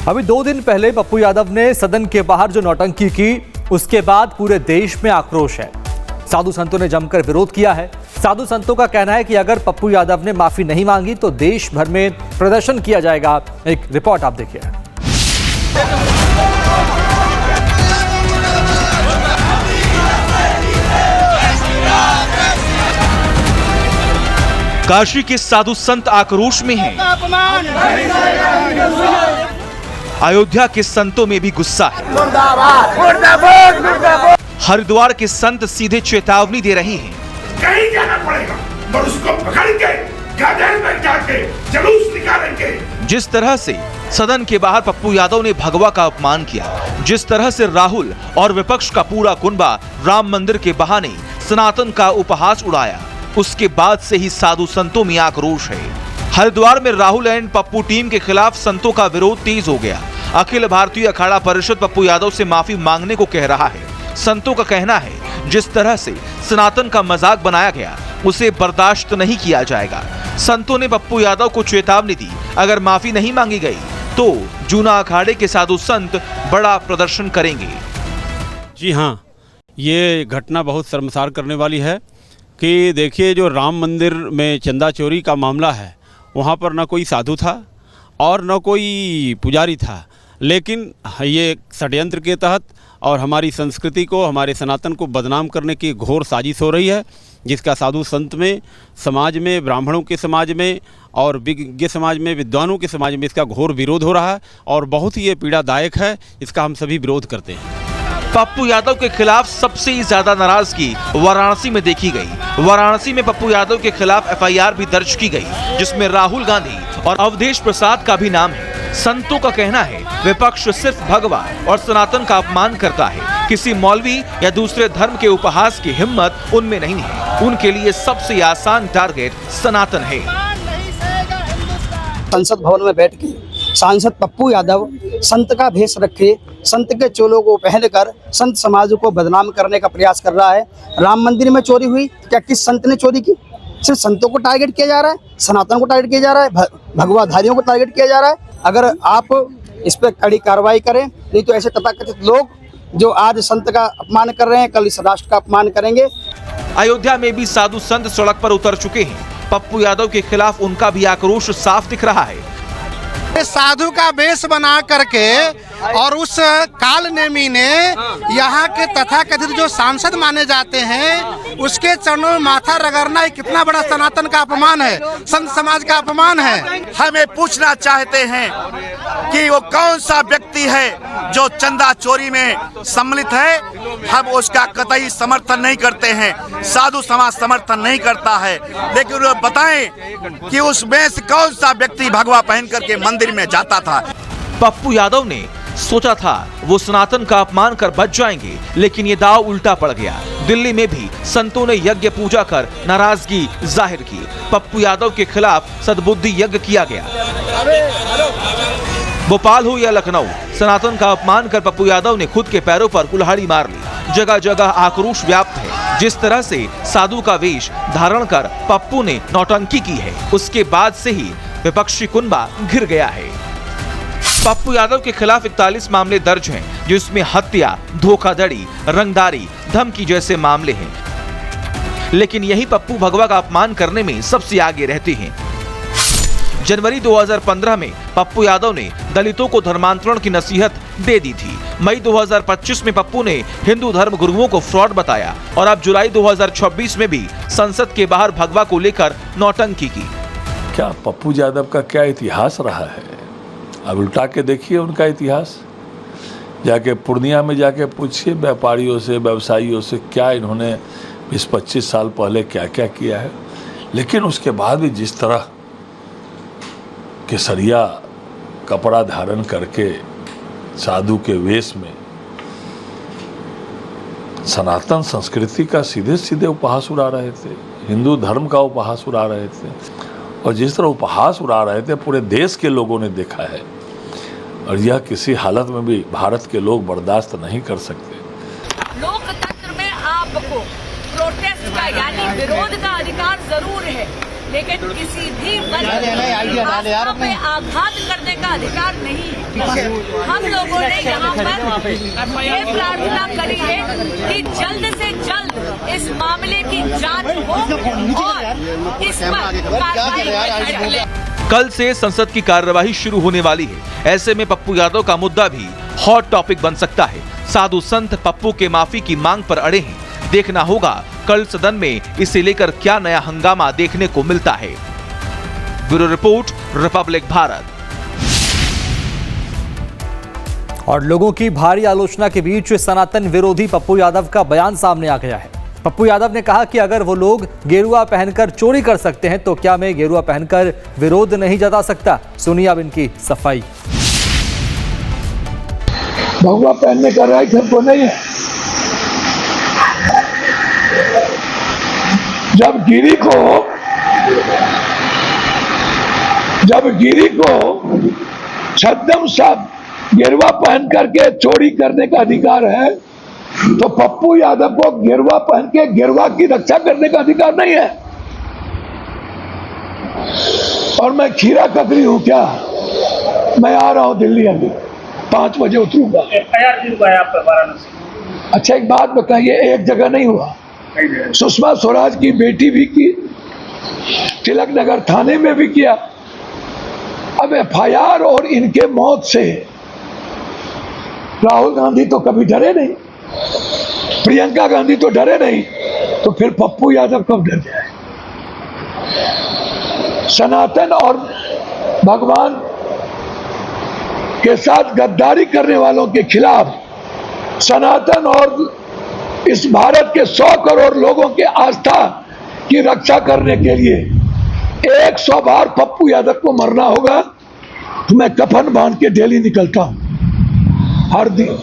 अभी 2 दिन पहले पप्पू यादव ने सदन के बाहर जो नौटंकी की, उसके बाद पूरे देश में आक्रोश है। साधु संतों ने जमकर विरोध किया है। साधु संतों का कहना है कि अगर पप्पू यादव ने माफी नहीं मांगी तो देश भर में प्रदर्शन किया जाएगा। एक रिपोर्ट आप देखिए। काशी के साधु संत आक्रोश में हैं। अयोध्या के संतों में भी गुस्सा है। हरिद्वार के संत सीधे चेतावनी दे रहे हैं। कहीं जाना पड़ेगा और उसको पकड़ के गधे में जाके जुलूस निकालेंगे। जिस तरह से सदन के बाहर पप्पू यादव ने भगवा का अपमान किया, जिस तरह से राहुल और विपक्ष का पूरा कुनबा राम मंदिर के बहाने सनातन का उपहास उड़ाया, उसके बाद से ही साधु संतों में आक्रोश है। हरिद्वार में राहुल एंड पप्पू टीम के खिलाफ संतों का विरोध तेज हो गया। अखिल भारतीय अखाड़ा परिषद पप्पू यादव से माफी मांगने को कह रहा है। संतों का कहना है, जिस तरह से सनातन का मजाक बनाया गया, उसे बर्दाश्त नहीं किया जाएगा। संतों ने पप्पू यादव को चेतावनी दी, अगर माफी नहीं मांगी गई तो जूना अखाड़े के साधु संत बड़ा प्रदर्शन करेंगे। जी हाँ, ये घटना बहुत शर्मसार करने वाली है कि देखिए, जो राम मंदिर में चंदा चोरी का मामला है, वहाँ पर न कोई साधु था और न कोई पुजारी था, लेकिन ये षड्यंत्र के तहत और हमारी संस्कृति को, हमारे सनातन को बदनाम करने की घोर साजिश हो रही है, जिसका साधु संत में, समाज में, ब्राह्मणों के समाज में और विज्ञ समाज में, विद्वानों के समाज में इसका घोर विरोध हो रहा है और बहुत ही ये पीड़ादायक है। इसका हम सभी विरोध करते हैं। पप्पू यादव के खिलाफ सबसे ज्यादा नाराजगी वाराणसी में देखी गई। वाराणसी में पप्पू यादव के खिलाफ एफआईआर भी दर्ज की गई, जिसमें राहुल गांधी और अवधेश प्रसाद का भी नाम है। संतों का कहना है, विपक्ष सिर्फ भगवा और सनातन का अपमान करता है। किसी मौलवी या दूसरे धर्म के उपहास की हिम्मत उनमें नहीं है। उनके लिए सबसे आसान टारगेट सनातन है। संसद भवन में बैठ के सांसद पप्पू यादव संत का भेष रखे, संत के चोलों को पहनकर संत समाज को बदनाम करने का प्रयास कर रहा है। राम मंदिर में चोरी हुई, क्या किस संत ने चोरी की? सिर्फ संतों को टारगेट किया जा रहा है, सनातन को टारगेट किया जा रहा है, भगवाधारियों को टारगेट किया जा रहा है। अगर आप इस पर कड़ी कार्रवाई करें, नहीं तो ऐसे तथाकथित लोग जो आज संत का अपमान कर रहे हैं, कल इस राष्ट्र का अपमान करेंगे। अयोध्या में भी साधु संत सड़क पर उतर चुके हैं। पप्पू यादव के खिलाफ उनका भी आक्रोश साफ दिख रहा है। साधु का वेश बना करके और उस कालनेमी ने यहाँ के तथाकथित जो सांसद माने जाते हैं, उसके चरणों में माथा रगड़ना कितना बड़ा सनातन का अपमान है, संत समाज का अपमान है। हमें पूछना चाहते हैं कि वो कौन सा व्यक्ति है जो चंदा चोरी में सम्मिलित है। हम उसका कतई समर्थन नहीं करते हैं, साधु समाज समर्थन नहीं करता है, लेकिन वो बताएं कि उसमें से कौन सा व्यक्ति भगवा पहन करके मंदिर में जाता था। पप्पू यादव ने सोचा था वो सनातन का अपमान कर बच जाएंगे, लेकिन ये दाव उल्टा पड़ गया। दिल्ली में भी संतों ने यज्ञ पूजा कर नाराजगी जाहिर की। पप्पू यादव के खिलाफ सद्बुद्धि यज्ञ किया गया। भोपाल हो या लखनऊ, सनातन का अपमान कर पप्पू यादव ने खुद के पैरों पर कुल्हाड़ी मार ली। जगह जगह आक्रोश व्याप्त है। जिस तरह से साधु का वेश धारण कर पप्पू ने नौटंकी की है, उसके बाद से ही विपक्षी कुनबा घिर गया है। पप्पू यादव के खिलाफ 41 मामले दर्ज हैं, जिसमें हत्या, धोखाधड़ी, रंगदारी, धमकी जैसे मामले हैं। लेकिन यही पप्पू भगवा का अपमान करने में सबसे आगे रहते हैं। जनवरी 2015 में पप्पू यादव ने दलितों को धर्मांतरण की नसीहत दे दी थी। मई 2025 में पप्पू ने हिंदू धर्म गुरुओं को फ्रॉड बताया और अब जुलाई 2026 में भी संसद के बाहर भगवा को लेकर नौटंकी की। क्या पप्पू यादव का क्या इतिहास रहा है? अब उल्टा के देखिए उनका इतिहास। जाके पूर्णिया में जाके पूछिए व्यापारियों से, व्यवसायियों से, क्या इन्होंने 20-25 साल पहले क्या क्या किया है। लेकिन उसके बाद भी जिस तरह केसरिया कपड़ा धारण करके साधु के वेश में सनातन संस्कृति का सीधे सीधे उपहास उड़ा रहे थे, हिंदू धर्म का उपहास उड़ा रहे थे, और जिस तरह उपहास उड़ा रहे थे पूरे देश के लोगों ने देखा है, और यह किसी हालत में भी भारत के लोग बर्दाश्त नहीं कर सकते। लोकतंत्र में आपको प्रोटेस्ट का यानी विरोध का अधिकार जरूर है, लेकिन किसी भी वर्ग पे आघात करने का अधिकार नहीं है। हम लोगों ने यहाँ पर ये प्रार्थना करी है कि जल्द से जल्द इस मामले की जांच हो और इस पर कार्रवाई की जाए। कल से संसद की कार्यवाही शुरू होने वाली है। ऐसे में पप्पू यादव का मुद्दा भी हॉट टॉपिक बन सकता है। साधु संत पप्पू के माफी की मांग पर अड़े हैं। देखना होगा कल सदन में इसे लेकर क्या नया हंगामा देखने को मिलता है। Bureau report, Republic Bharat. और लोगों की भारी आलोचना के बीच सनातन विरोधी पप्पू यादव का बयान सामने आ गया है। पप्पू यादव ने कहा कि अगर वो लोग गेरुआ पहनकर चोरी कर सकते हैं तो क्या मैं गेरुआ पहनकर विरोध नहीं जता सकता? सुनिए अब इनकी सफाई। भगवा पहनने का राइट हमको नहीं है। जब गिरी को छद्म साहब गेरुआ पहन करके चोरी करने का अधिकार है तो पप्पू यादव को गेरुआ पहन के गेरुआ की रक्षा करने का अधिकार नहीं है। और मैं खीरा कतरी हूं क्या? मैं आ रहा हूं दिल्ली, अभी 5 बजे उतरूंगा। अच्छा एक बात बताइए, एक जगह नहीं हुआ, सुषमा स्वराज की बेटी भी की, तिलक नगर थाने में भी किया। अब एफआईआर और इनके मौत से राहुल गांधी तो कभी डरे नहीं, प्रियंका गांधी तो डरे नहीं, तो फिर पप्पू यादव कब डर जाए? सनातन और भगवान के साथ गद्दारी करने वालों के खिलाफ, सनातन और इस भारत के 100 करोड़ लोगों के आस्था की रक्षा करने के लिए 100 बार पप्पू यादव को मरना होगा। तो मैं कफन बांध के डेली निकलता हूं हर दिन।